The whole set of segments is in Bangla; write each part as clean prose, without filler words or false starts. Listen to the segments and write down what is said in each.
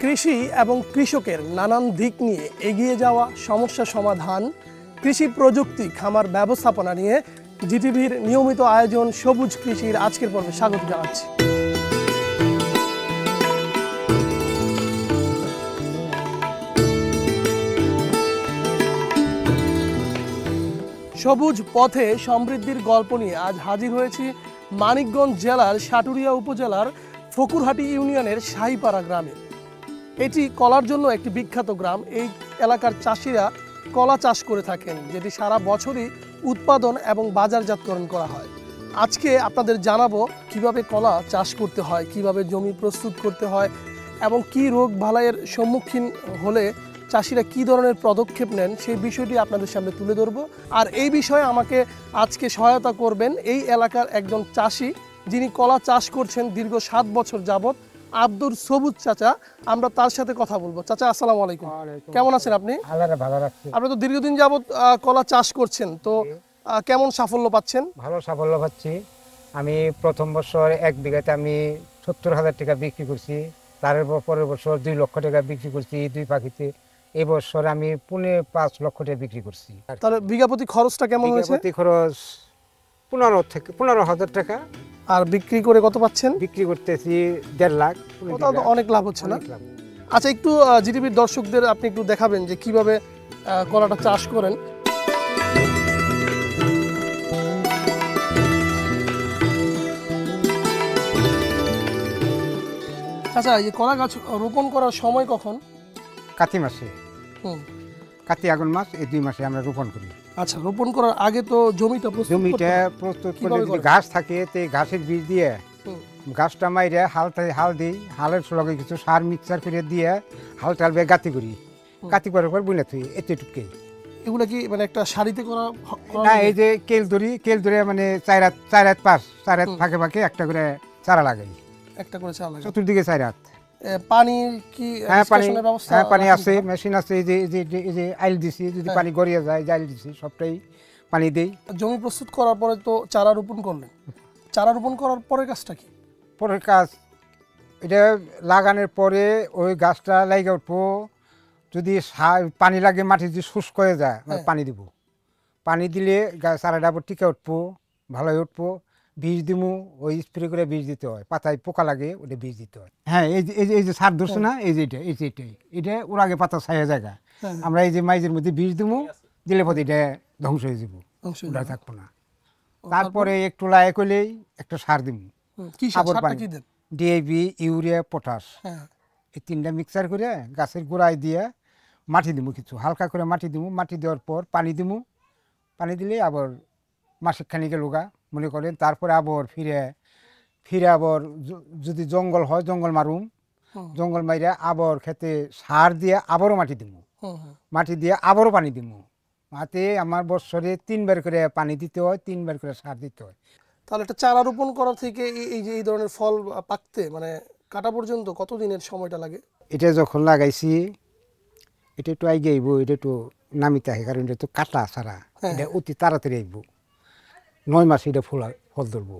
কৃষি এবং কৃষকের নানান দিক নিয়ে এগিয়ে যাওয়া, সমস্যা সমাধান, কৃষি প্রযুক্তি, খামার ব্যবস্থাপনা নিয়ে জিটিভির নিয়মিত আয়োজন সবুজ কৃষির আজকের পর্বে স্বাগত জানাচ্ছি। সবুজ পথে সমৃদ্ধির গল্প নিয়ে আজ হাজির হয়েছি মানিকগঞ্জ জেলার সাটুরিয়া উপজেলার ফকুরহাটি ইউনিয়নের শাহীপাড়া গ্রামে। এটি কলার জন্য একটি বিখ্যাত গ্রাম। এই এলাকার চাষিরা কলা চাষ করে থাকেন, যেটি সারা বছরই উৎপাদন এবং বাজারজাতকরণ করা হয়। আজকে আপনাদের জানাবো কিভাবে কলা চাষ করতে হয়, কিভাবে জমি প্রস্তুত করতে হয় এবং কি রোগ বালাইয়ের সম্মুখীন হলে চাষিরা কি ধরনের পদক্ষেপ নেন, সেই বিষয়টি আপনাদের সামনে তুলে ধরবো। আর এই বিষয়ে আমাকে আজকে সহায়তা করবেন এই এলাকার একজন চাষি, যিনি কলা চাষ করছেন দীর্ঘ 7 বছর যাবত, আব্দুর সবুজ চাচা। আমরা তার সাথে কথা বলবো। চাচা, আসসালামু আলাইকুম। কেমন আছেন আপনি? ভালো রাখছি। আপনি তো দীর্ঘদিন যাবত কলা চাষ করছেন, তো কেমন সাফল্য পাচ্ছেন? ভালো সাফল্য পাচ্ছি। আমি প্রথম বছর 1 বিঘাতে আমি 70,000 টাকা বিক্রি করছি। তারপর পরের বছর 2 লক্ষ টাকা বিক্রি করছি 2 পাখিতে। এই বছর আমি 5 লক্ষ টাকা বিক্রি করছি। তাহলে বিঘা প্রতি খরচটা কেমন হয়েছে? প্রতি খরচ 15,000 টাকা। আর বিক্রি করে কত পাচ্ছেন? বিক্রি করতেছি 1.5 লাখ। ওটাও তো অনেক লাভ হচ্ছে না? আচ্ছা, একটু জিটিভির দর্শকদের আপনি একটু দেখাবেন যে কিভাবে কলাটা চাষ করেন। আচ্ছা, এই কলা গাছ রোপণ করার সময় কখন? কাতি মাসে। কাতি আগুন মাস, এই 2 মাসে আমরা রোপণ করি। আচ্ছা, রোপণ করার আগে তো জমিটা প্রস্তুত করে যদি ঘাস থাকে তে ঘাসের বীজ দিয়ে গাছটা মাইরে হাল দিই, হালের লগে কিছু সার মিক্সার করে দিয়ে হাল টালবে গাতি করি। গাতি করার পর বুনে থুই এতটুকুই। এগুলো কি মানে একটা সারিতে করা না? এই যে কেল ধরে মানে 4 হাত 5 ফাঁকে ফাঁকে একটা করে চারা লাগাই। একটা করে চারা লাগাই চতুর্দিকে 4 হাত। পানি কি নিষ্কাশনের ব্যবস্থা? হ্যাঁ, পানি আছে, মেশিন আছে। এই যে আইল দিছি, যদি পানি গড়িয়ে যায় জাইল দিছি, সবটাই পানি দেই। জমি প্রস্তুত করার পরে তো চারা রোপণ করলেন। চারা রোপণ করার পরের কাজটা কি? পরের কাজ এটা লাগানোর পরে ওই গাছটা লাগিয়ে উঠবো। যদি পানি লাগে, মাটি যদি শুষ্ক হয়ে যায়, পানি দিব। পানি দিলে চারাটা আবার টিকে উঠবো, ভালো হয়ে উঠবো। বীজ দিমু, ওই স্প্রে করে বীজ দিতে হয়। পাতায় পোকা লাগে, ওটা বীজ দিতে হয়। হ্যাঁ, এই যে সার ধরছে না, এই যে এটা ওর আগে পাতা ছায়া জায়গা। আমরা এই যে মাইজের মধ্যে বীজ দিমু, দিলে পথে এটা ধ্বংস হয়ে যাব, ওটা থাকবো না। তারপরে একটু লায়ে করলেই একটা সার দিমু। ডিএপি, ইউরিয়া, পটাশ, এই 3টা মিক্সার করে গাছের গোড়ায় দিয়ে মাটি দিমু, কিছু হালকা করে মাটি দিমু। মাটি দেওয়ার পর পানি দিমু। পানি দিলে আবার মাসেক খানিকে লোগা মনে করেন। তারপরে আবার ফিরে আবার যদি জঙ্গল হয় জঙ্গল মারুম। জঙ্গল মাইরে আবার খেতে সার দিয়ে আবারও মাটি দিমু। মাটি দিয়ে আবারও পানি দিমু। মাতে আমার বছরে 3 বার করে পানি দিতে হয়, 3 বার করে সার দিতে হয়। তাহলে একটা চারা রোপণ করা থেকে এই যে এই ধরনের ফল পাকতে, মানে কাটা পর্যন্ত কত দিনের সময়টা লাগে? এটা যখন লাগাইছি এটা একটু আগে আইব, এটা একটু নামিতে হয়, কারণ এটা তো কাটা ছাড়া। এটা অতি তাড়াতাড়ি আইব। 9 মাস এটা ফল ধরবো।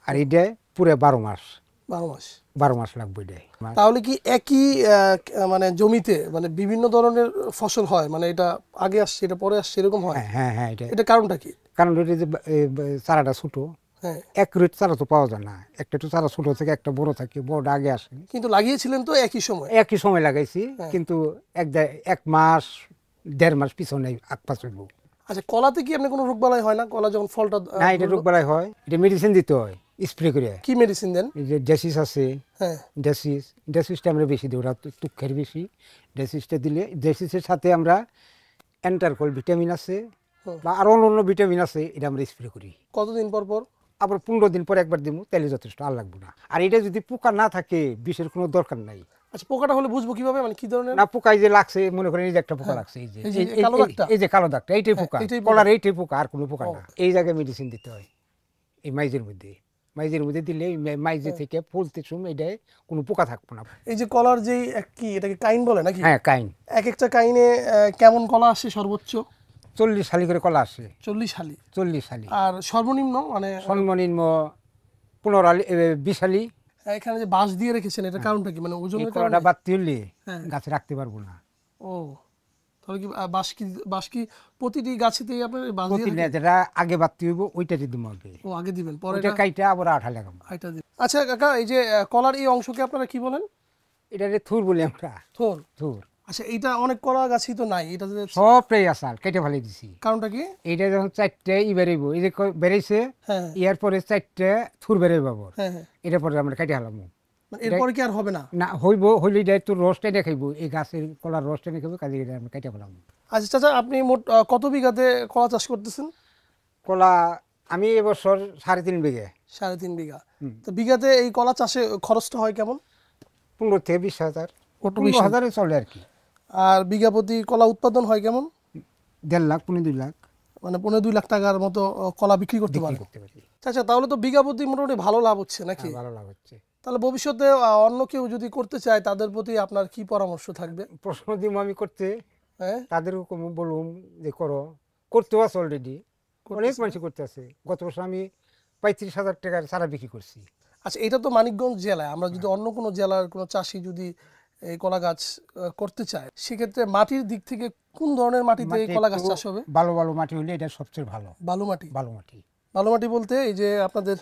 আর এটা পুরো 12 মাস। 12 মাস লাগবে এটা। তাহলে কি একই মানে জমিতে মানে বিভিন্ন ধরনের ফসল হয়? মানে এটা আগে আসছে, এটা পরে আসছে, এরকম হয়? হ্যাঁ, এটা কারণটা কি? কারণ এটা যে চারাটা ছোট, অ্যাকুরেট চারা তো পাওয়া যায় না। একটা তো চারা ছোট থেকে একটা বড় থাকে, বড়টা আগে আসে। কিন্তু লাগিয়েছিলেন তো একই সময় লাগাইছি, কিন্তু 1 মাস 1.5 মাস পিছনে আগ-পাশ হইব। আচ্ছা, কলাতে কি আপনি কোনো রোগবালাই হয় না? কলা যখন ফলটা না, এটা রোগবালাই হয়, এটা মেডিসিন দিতে হয় স্প্রে করে। কি মেডিসিন দেন? এই যে ডেসিস আছে, ডেসিসটা আমরা বেশি দিই, ওরা তুক্ষের বেশি। ডেসিসটা দিলে, ডেসিসের সাথে আমরা এন্টারকল ভিটামিন আছে বা আরো অন্য ভিটামিন আছে, এটা আমরা স্প্রে করি। কতদিন পর পর? আবার 15 দিন পর একবার দিব, তাহলে যথেষ্ট, আর লাগবে না। আর এটা যদি পোকা না থাকে, বিষের কোনো দরকার নাই। আচ্ছা, পোকাটা হলে বুঝবো কিভাবে, মানে কি ধরনের? না, পোকা এই যে লাগছে, মনে করেন এই যে একটা পোকা লাগছে, এই যে কালো দাগটা, এইটাই পোকা। কলার এইটাই পোকা, আর কোনো পোকা না। এই জায়গায় মেডিসিন দিতে হয়, এই মাইজের মধ্যে দিলে মাইজে থেকে ফলতে সময় এটা কোনো পোকা থাকবো না। এই যে কলার যেই কি এটাকে কাইন বলে নাকি? হ্যাঁ, কাইন। এক একটা কাইনে কেমন কলা আসে সর্বোচ্চ? 40 শালি করে কলা আসে। 40 শালি? 40 শালি। আর সর্বনিম্ন মানে? সর্বনিম্ন 15 20 শালি। এখানে যে বাঁশ দিয়ে রেখেছেন এটা কারণটা কি, মানে এই ওজনের কলাটা কারণে? বাড়তি হলে হ্যাঁ। গাছে রাখতে পারবো না। ও, তাহলে কি বাঁশ কি প্রতিটি গাছেতেই আপনার এই বাঁশ দিয়ে প্রতিদিন থাকে? যেটা আগে বাড়তি হইব ওইটা যদি মরবে, ও, আগে দিবেন পরে ওইটা এটা কাইটা আবার আঠা লাগাবো। এটা দিবেন। আচ্ছা কাকা, এই যে কলার এই অংশকে আপনারা কি বলেন? এটা থুর বলি আমরা, থোর। থুর। আচ্ছা, এইটা অনেক কলা গাছই তো নাই, এটা যে সবটাই আসাল কেটে ফেলে দিছি। কারণটা কি? এইটা যখন 4টে বেরোইব, এই যে বেড়েছে হ্যাঁ ইয়ার পরে 4টে থুর বেরোইব আবার, হ্যাঁ হ্যাঁ, এটা পরে আমরা কেটে ফেলাম মানে এরপরে কি আর হবে না? না। হইলে এটা একটু রসটা দেখাইব, এই গাছের কলার রসটা দেখাইব, কাজে এটা আমরা কেটে ফেলাম। আচ্ছা চাচা, আপনি মোট কত বিঘাতে কলা চাষ করতেছেন? কলা আমি এবছর 3.5 বিঘে। 3.5 বিঘা। তো বিঘাতে এই কলা চাষে খরচটা হয় কেমন? 15 থেকে 20 হাজার, কত 15,000 চলে আর কি। আর বিঘা প্রতি কলা উৎপাদন হয় কেমন? 1.5 লাখ 2 লাখ মানে 2.5 লাখ টাকার মতো কলা বিক্রি করতে পারে। বিক্রি করতে পারি। আচ্ছা, তাহলে তো বিঘা প্রতি মোটামুটি ভালো লাভ হচ্ছে নাকি? হ্যাঁ, ভালো লাভ হচ্ছে। তাহলে ভবিষ্যতে অন্য কেউ যদি করতে চায় তাদের প্রতি আপনার কি পরামর্শ থাকবে? প্রশ্ন দিব আমি করতে, হ্যাঁ, তাদেরও বলুন যে করো, করতেও আছে অলরেডি, অনেক মানুষ করতে আছে। গত বছর আমি 35,000 টাকার চারা বিক্রি করছি। আচ্ছা, এটা তো মানিকগঞ্জ জেলায়। আমরা যদি অন্য কোনো জেলার কোনো চাষি যদি এই কলা গাছ করতে চায়, সেক্ষেত্রে মাটির দিক থেকে কোন ধরনের মাটিতে এই মাটি কলা গাছ একটু চাষ হবে? ভালো ভালো মাটি হলে এটা সবচেয়ে ভালো। বালু মাটি? ভালো মাটি। বালু মাটি বলতে এই যে আপনাদের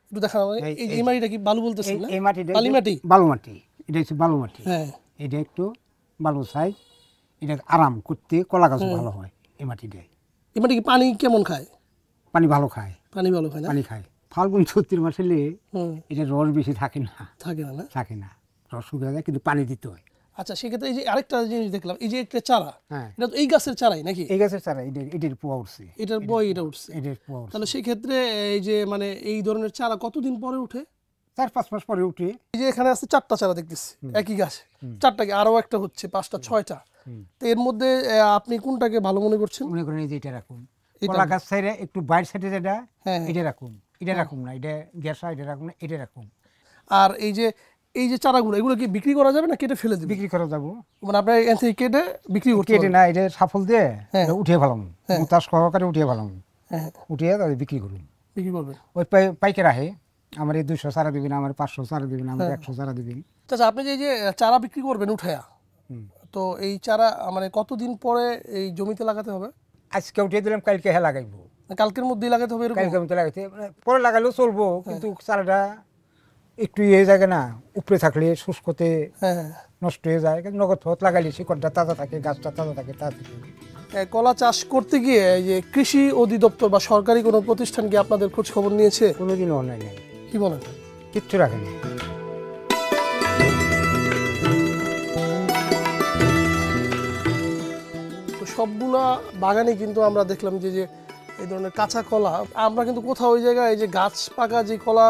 একটু দেখানো হয়, এই যে এই মাটিটা কি বালু বলতেছেন না? এই মাটিটা বালি মাটি? ভালো মাটি, এটা হচ্ছে ভালো মাটি। হ্যাঁ, এটা একটু ভালো সাইজ, এটা আরাম করতে কলা গাছ ভালো হয় এই মাটিটায়। এই মাটি কি পানি কেমন খায়? পানি ভালো খায়, পানি ভালো খায় না? পানি খায়। ফাল্গুন চৈত্র মাসে হুম, এটা রস বেশি থাকে না, থাকে না না? থাকে না, রস শুকিয়ে যায়, কিন্তু পানি দিতে হয়। আচ্ছা, সেক্ষেত্রে এই যে আরেকটা জিনিস দেখলাম, এই যে একটা চারা, হ্যাঁ, এটা তো এই গাছের চারাই নাকি? এই গাছের চারা এটার পোয়া উঠছে, এটার বই এটা উঠছে। এটার পোয়া উঠছে। তাহলে সেক্ষেত্রে এই যে মানে এই ধরনের চারা কতদিন পরে উঠে? 4-5 মাস পরে উঠে। এই যে এখানে আছে 4টা চারা দেখতেছি একই গাছে, 4টা কি আরো একটা হচ্ছে, 5টা 6টা। তো এর মধ্যে আপনি কোনটাকে ভালো মনে করছেন? মনে করেন এই যে এটা রাখুন, এটা? কলা গাছ সাইডে একটু বাইরের সাইডে যেটা, হ্যাঁ, এটা রাখুন, এটা রাখুন না, এটা গ্যাসা, এটা রাখুন না, এটা রাখুন। আর এই যে চারাগুলো, এগুলো কি বিক্রি করা যাবে না কেটে ফেলে দিবেন? বিক্রি করা যাবো। মানে আপনার এখান থেকে কেটে বিক্রি করতে কেটে পারবেন? না, এটা সাফল দিয়ে হ্যাঁ। এটা উঠিয়ে ফেলাম, মুতাস সহকারে উঠিয়ে ফেলাম, হ্যাঁ, উঠিয়ে তাদের বিক্রি করুন। বিক্রি করবেন। ওই পাইকার আহে, আমার এই 200 চারা দিবেন, আমার 500 চারা দিবেন, আমার 100 চারা দিবেন। আচ্ছা, আপনি যে এই যে চারা বিক্রি করবেন উঠায়া, তো এই চারা মানে কতদিন পরে এই জমিতে লাগাতে হবে? আজকে উঠিয়ে দিলাম, কালকে হ্যাঁ লাগাইবো, কালকের মধ্যেই লাগাতে হবে এরকম? কালকে মতো লাগাইতে মানে পরে লাগালেও চলবো, কিন্তু চারাটা একটু ইয়ে জায়গা না, উপরে থাকলে শুষ্কতে হ্যাঁ হ্যাঁ। নষ্ট হয়ে যায়। কিন্তু নগদ ফত লাগাইলে শিকড়টা তাজা থাকে, গাছটা তাজা থাকে, কলা চাষ করতে গিয়ে এই যে কৃষি অধিদপ্তর বা সরকারি কোনো প্রতিষ্ঠান কি আপনাদের খোঁজ খবর নিয়েছে? কোনোদিনও অন্যায় নেই, কি বলেন? কিচ্ছু রাখেনি। তো সবগুলা বাগানে কিন্তু আমরা দেখলাম যে যে এই ধরনের কাঁচা কলা, আমরা কিন্তু কোথাও ওই জায়গায় এই যে গাছ পাকা যে কলা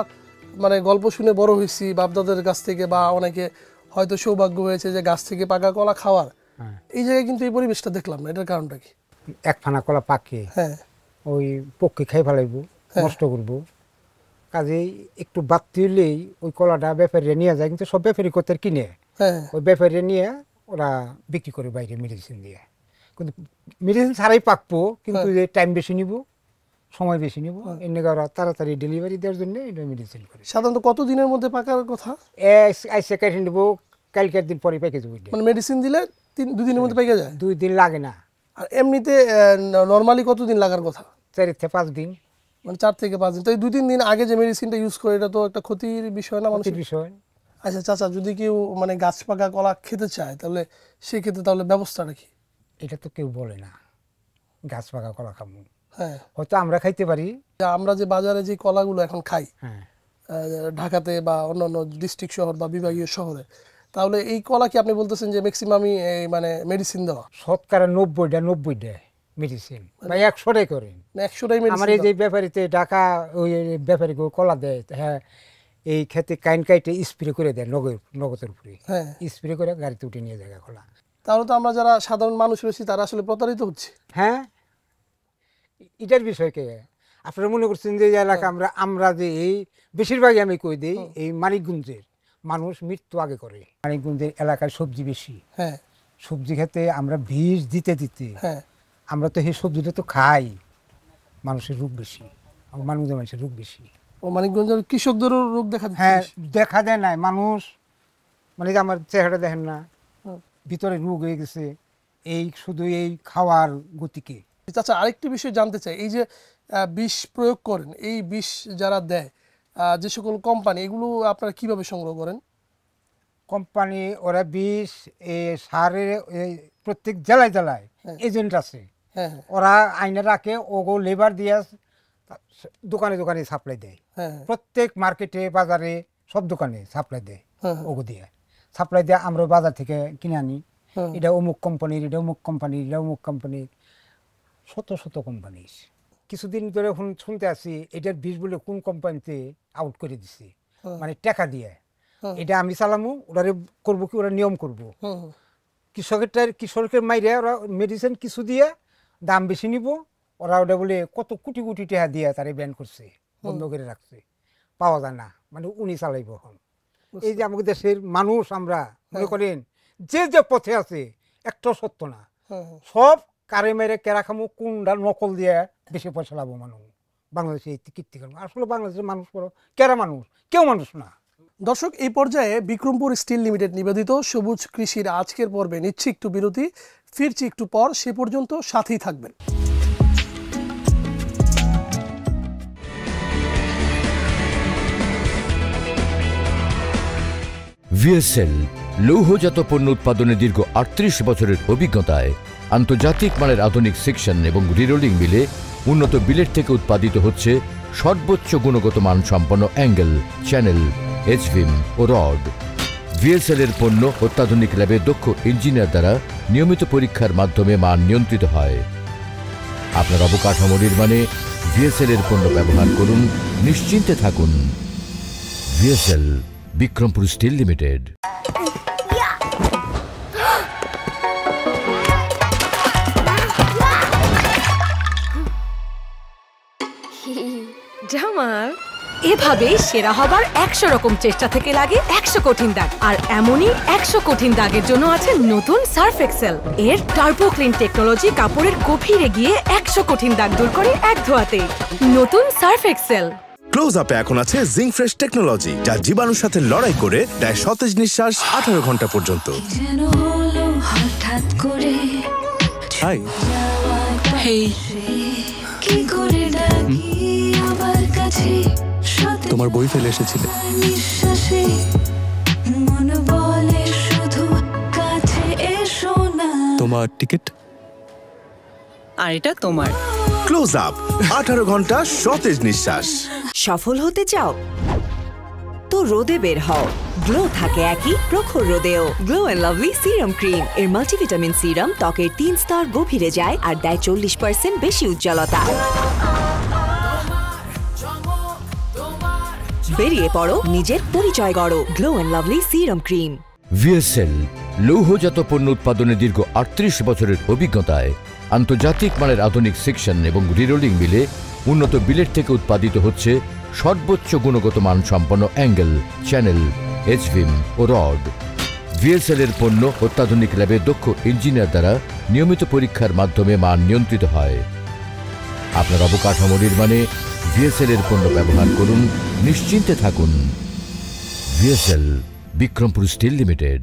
মানে গল্প শুনে বড় হয়েছি বাপদাদের কাছ থেকে, বা অনেকে হয়তো সৌভাগ্য হয়েছে যে গাছ থেকে পাকা কলা খাওয়ার, হ্যাঁ, এই জায়গায় কিন্তু এই পরিবেশটা দেখলাম না। এটার কারণটা কি? এক ফানা কলা পাকে হ্যাঁ ওই পক্ষে খাই ফেলাইবো, নষ্ট করবো, কাজেই একটু বাড়তি হলেই ওই কলাটা ব্যাপারীরা নিয়ে যায়, কিন্তু সব ব্যাপারী করতে কিনে, হ্যাঁ, ওই ব্যাপারীরা নিয়ে ওরা বিক্রি করে বাইরে মেডিসিন দিয়ে। কিন্তু মেডিসিন ছাড়াই পাকবো, কিন্তু যে টাইম বেশি নিব, সময় বেশি নিব, এমনি ওরা তাড়াতাড়ি ডেলিভারি দেওয়ার জন্য এটা মেডিসিন করে। সাধারণত কত দিনের মধ্যে পাকার কথা? আইসে কেটে নেবো, কালকের দিন পরে পেকে যাবো। মানে মেডিসিন দিলে 2 দিনের মধ্যে পেকে যায়? 2 দিন লাগে না। আর এমনিতে নর্মালি কতদিন লাগার কথা? 4 থেকে 5 দিন। মানে 4 থেকে 5 দিন। তো এই 2-3 দিন আগে যে মেডিসিনটা ইউজ করে, এটা তো একটা ক্ষতির বিষয় না মানুষের? বিষয়। আচ্ছা চাচা, যদি কেউ মানে গাছ পাকা কলা খেতে চায়, তাহলে সেক্ষেত্রে তাহলে ব্যবস্থাটা কি? এটা তো কেউ বলে না গাছ পাকা কলা খাবো, হ্যাঁ, হয়তো আমরা খাইতে পারি। আমরা যে বাজারে যে কলাগুলো এখন খাই, হ্যাঁ, ঢাকাতে বা অন্যান্য ডিস্ট্রিক্ট শহর বা বিভাগীয় শহরে, তাহলে এই কলা কি আপনি বলতেছেন যে ম্যাক্সিমামই মানে মেডিসিন দেওয়া? শতকরা 90টা মেডিসিন, বা 100টাই করেন। 100টাই আমার এই মেডিসিন? যে ব্যাপারীতে ঢাকা ওই ব্যাপারী কলা দেয়, হ্যাঁ, এই খেতে কাইন কাইটে স্প্রে করে দেয় নগদের উপরে, হ্যাঁ। স্প্রে করে গাড়িতে উঠে নিয়ে যায় কলা। তাহলে তো আমরা যারা সাধারণ মানুষ রয়েছি তারা আসলে প্রতারিত হচ্ছে। হ্যাঁ, এটার বিষয় কে আপনারা মনে করছেন যে এই এলাকা আমরা যে এই বেশিরভাগই আমি কই দিই, এই মানিকগঞ্জের মানুষ মৃত্যু আগে করে। মানিকগঞ্জের এলাকায় সবজি বেশি, হ্যাঁ সবজি খেতে আমরা বীজ দিতে দিতে হ্যাঁ, আমরা তো সেই সবজিটা তো খাই, মানুষের রোগ বেশি, মানিকগঞ্জের মানুষের রোগ বেশি। ও মানিকগঞ্জের কৃষকদেরও রোগ দেখা দিচ্ছে? হ্যাঁ, দেখা দেয় নাই মানুষ, মানে যে আমার চেহারা দেখেন না, ভিতরে রোগ হয়ে গেছে এই শুধু এই খাওয়ার গতিকে। আচ্ছা, আরেকটি বিষয় জানতে চাই, এই যে বিষ প্রয়োগ করেন, এই বিষ যারা দেয়, যে সকল কোম্পানি, এগুলো আপনারা কিভাবে সংগ্রহ করেন? কোম্পানি ওরা বিষ সারের প্রত্যেক জেলায় জেলায় এজেন্ট আছে, হ্যাঁ ওরা আইনে রাখে, ওগো লেবার দিয়ে দোকানে দোকানে সাপ্লাই দেয়, হ্যাঁ প্রত্যেক মার্কেটে বাজারে সব দোকানে সাপ্লাই দেয়, হ্যাঁ ওগো দিয়ে সাপ্লাই দিয়ে আমরা বাজার থেকে কিনে আনি। এটা অমুক কোম্পানির, এটা অমুক কোম্পানির, এটা অমুক কোম্পানির, শত শত কোম্পানির। কিছুদিন ধরে শুনতে আসি এটার বীজ বলে কোন কোম্পানিতে আউট করে দিছে, মানে টাকা দিয়ে। এটা আমি চালামু, ওরা করবো কি, ওরা নিয়ম করবো, কৃষকের মাইরে ওরা মেডিসিন কিছু দিয়ে দাম বেশি নিব, ওরা ওটা বলে কত কোটি কোটি টাকা দিয়ে তারা ব্যান করছে, বন্ধ করে রাখছে, পাওয়া যায় না, মানে উনি চালাইব এখন। এই যে আমাদের দেশের মানুষ, আমরা মনে করেন যে যে পথে আছে একটা সত্য না, সব কারে মেরে কেরা খামু, কোনটা নকল দিয়ে বেশি পয়সা লাভ মানুষ বাংলাদেশে কীর্তি করবো। আসলে বাংলাদেশের মানুষ বড় কেরা মানুষ, কেউ মানুষ না। দর্শক, এই পর্যায়ে বিক্রমপুর স্টিল লিমিটেড নিবেদিত সবুজ কৃষির আজকের পর্বে নিচ্ছি একটু বিরতি, ফিরছি একটু পর, সে পর্যন্ত সাথেই থাকবেন। ভিএসএল লৌহজাত পণ্য উৎপাদনে দীর্ঘ 38 বছরের অভিজ্ঞতায় আন্তর্জাতিক মানের আধুনিক সেকশন এবং রিরোলিং মিলে উন্নত বিলেট থেকে উৎপাদিত হচ্ছে সর্বোচ্চ গুণগত মানসম্পন্ন অ্যাঙ্গেল, চ্যানেল, এইচভিম ও রড। ভিএসএল এর পণ্য অত্যাধুনিক ল্যাবে দক্ষ ইঞ্জিনিয়ার দ্বারা নিয়মিত পরীক্ষার মাধ্যমে মান নিয়ন্ত্রিত হয়। আপনার অবকাঠামো নির্মাণে ভিএসএল এর পণ্য ব্যবহার করুন, নিশ্চিন্তে থাকুন। VSL, Bikrampur steel limited. Jamal, এভাবে সেরা হবার 100 রকম চেষ্টা থেকে লাগে 100 কঠিন দাগ, আর এমনই 100 কঠিন দাগের জন্য আছে নতুন সার্ফ এক্সেল। এর টার্বো ক্লিন টেকনোলজি কাপড়ের গভীরে গিয়ে 100 কঠিন দাগ দূর করে এক ধোয়াতে। নতুন সার্ফ এক্সেল। ক্লোজ আপে এখন আছে জিঙ্ক ফ্রেশ টেকনোলজি, যা জীবাণুর সাথে লড়াই করে দেয় সতেজ নিঃশ্বাস 18 ঘন্টা পর্যন্ত। হাই হেই, তোমার বই ফেলে এসেছিলে, তোমার টিকিট। আর এটা তোমার। ক্লোজ আপ, 18 ঘন্টা সতেজ নিঃশ্বাস। সফল হতে চাও তো রোদে বের হও। গ্লো থাকে একই প্রখর রোদেও। Glow and Lovely serum cream এর মাল্টিভিটামিন সিরাম ত্বকের 3 স্তর গভীরে যায় আর দেয় 40% বেশি উজ্জ্বলতা। বেরিয়ে পড়ো, নিজের পরিচয় গড়ো। Glow and Lovely serum cream. VSL লৌহজাত পণ্য উৎপাদনে দীর্ঘ 38 বছরের অভিজ্ঞতায় আন্তর্জাতিক মানের আধুনিক সেকশন এবং রিরোলিং মিলে উন্নত বিলেট থেকে উৎপাদিত হচ্ছে সর্বোচ্চ গুণগত মানসম্পন্ন অ্যাঙ্গেল, চ্যানেল, এইচভিম ও রড। ভিএসএল এর পণ্য অত্যাধুনিক ল্যাবে দক্ষ ইঞ্জিনিয়ার দ্বারা নিয়মিত পরীক্ষার মাধ্যমে মান নিয়ন্ত্রিত হয়। আপনার অবকাঠামো নির্মাণে ভিএসএল এর পণ্য ব্যবহার করুন, নিশ্চিন্তে থাকুন। VSL, Bikrampur steel limited.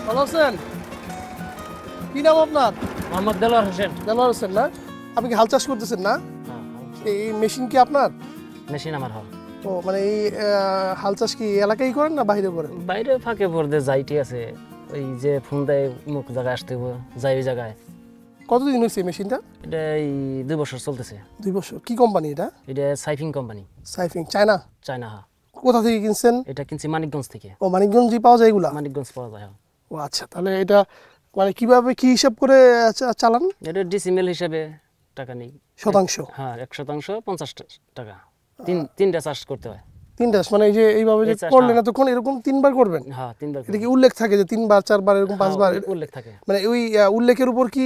ভালো আছেন? কি নাম আপনার? মোহাম্মদ দেলোয়ার হোসেন। দেলোয়ার হোসেন না? আপনি কি হাল চাষ করতেছেন না? এই মেশিন কি আপনার? মেশিন আমার হয়। ও মানে এই হাল চাষ কি এলাকায় করেন না বাইরে করেন? বাইরে ফাঁকে পড়তে যাইটি আছে, ওই যে ফোন দেয় মুখ জায়গায় আসতে হবে, যাই ওই জায়গায়। কতদিন হয়েছে এই মেশিনটা? এটা এই 2 বছর চলতেছে। 2 বছর। কি কোম্পানি এটা? এটা সাইফিং কোম্পানি। সাইফিং, চায়না? চায়না। হ্যাঁ। কোথা থেকে কিনছেন? এটা কিনছি মানিকগঞ্জ থেকে। ও মানিকগঞ্জে পাওয়া যায় এগুলা? মানিকগঞ্জ পাওয়া যায়। ও আচ্ছা, তাহলে এটা মানে কিভাবে কি হিসাব করে চালান? এটা ডিসিমেল হিসাবে টাকা নেই। শতাংশ? হ্যাঁ, 1 শতাংশ 50 টাকা। তিনটা চাষ করতে হয়। 3টা মানে এই যে এইভাবে যে করলেন এতক্ষণ এরকম 3বার করবেন? হ্যাঁ 3বার। এটা কি উল্লেখ থাকে যে 3বার 4বার এরকম 5বার উল্লেখ থাকে? মানে ওই উল্লেখের উপর কি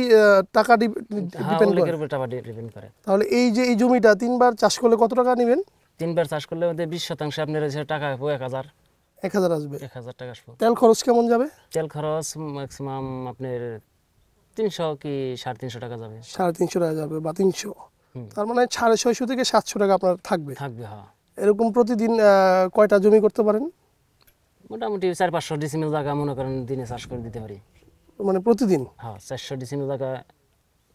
টাকা ডিপেন্ড করে? উল্লেখের উপর টাকা ডিপেন্ড করে। তাহলে এই যে এই জমিটা 3বার চাষ করলে কত টাকা নেবেন? 3বার চাষ করলে আমাদের 20% আপনার যে টাকা হবে 1000 আসবে। 1000 টাকা আসবে। তেল খরচ কেমন যাবে? তেল খরচ ম্যাক্সিমাম আপনার 300 কি 350 টাকা যাবে। 350 টাকা যাবে বা 300, তার মানে 650 থেকে 700 টাকা আপনার থাকবে। হ্যাঁ। এরকম প্রতিদিন কয়টা জমি করতে পারেন? মোটামুটি 400-500 ডিসিমেল জায়গা মনে করেন দিনে চাষ করে দিতে পারি। মানে প্রতিদিন? হ্যাঁ 400 ডিসিমেল জায়গা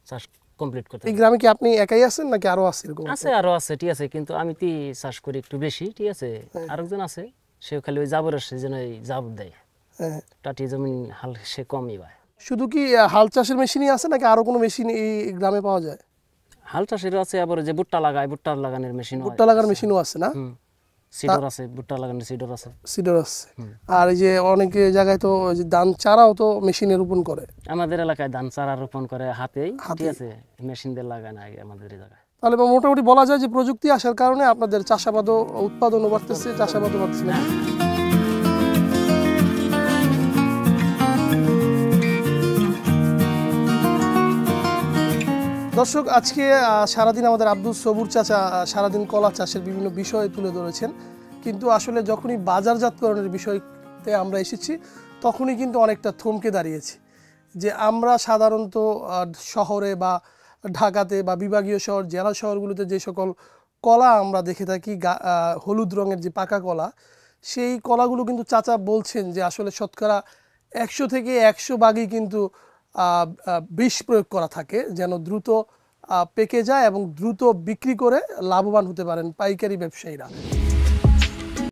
চাষ কমপ্লিট করতে। এই গ্রামে কি আপনি একাই আছেন নাকি আরো আছে এরকম? আরো আছে, ঠিক আছে, কিন্তু আমি তি চাষ করি একটু বেশি, ঠিক আছে। আরেকজন আছে, সে খালি ওই জাবরের সিজনে জাবর দেয়। টাটি জমি হাল সে কমই পায়। শুধু কি হাল চাষের মেশিনই আছে নাকি আরো কোনো মেশিন এই গ্রামে পাওয়া যায়? হাল চাষের আছে, আবার যে ভুট্টা লাগায় ভুট্টা লাগানোর মেশিন, ভুট্টা লাগানোর মেশিনও আছে না? সিডর আছে, ভুট্টা লাগানোর সিডর আছে। আর এই যে অনেক জায়গায় তো যে ধান চারাও তো মেশিনে রোপণ করে। আমাদের এলাকায় ধান চারা রোপণ করে হাতেই, ঠিক আছে, মেশিন দিয়ে লাগায় না আমাদের এই জায়গায়। তাহলে মোটামুটি বলা যায় যে প্রযুক্তি আসার কারণে আপনাদের চাষাবাদও উৎপাদনও বাড়তেছে, চাষাবাদও বাড়তেছে না? দর্শক, আজকে সারাদিন আমাদের আব্দুল সবুর চাচা সারাদিন কলা চাষের বিভিন্ন বিষয় তুলে ধরেছেন, কিন্তু আসলে যখনই বাজারজাতকরণের বিষয়তে আমরা এসেছি তখনই কিন্তু অনেকটা থমকে দাঁড়িয়েছি। যে আমরা সাধারণত শহরে বা ঢাকাতে বা বিভাগীয় শহর, জেলা শহরগুলোতে যে সকল কলা আমরা দেখে থাকি, হলুদ রঙের যে পাকা কলা, সেই কলাগুলো কিন্তু চাচা বলছেন যে আসলে শতকরা 100 থেকে 100 ভাগই কিন্তু বিষ প্রয়োগ করা থাকে যেন দ্রুত পেকে যায় এবং দ্রুত বিক্রি করে লাভবান হতে পারেন পাইকারি ব্যবসায়ীরা।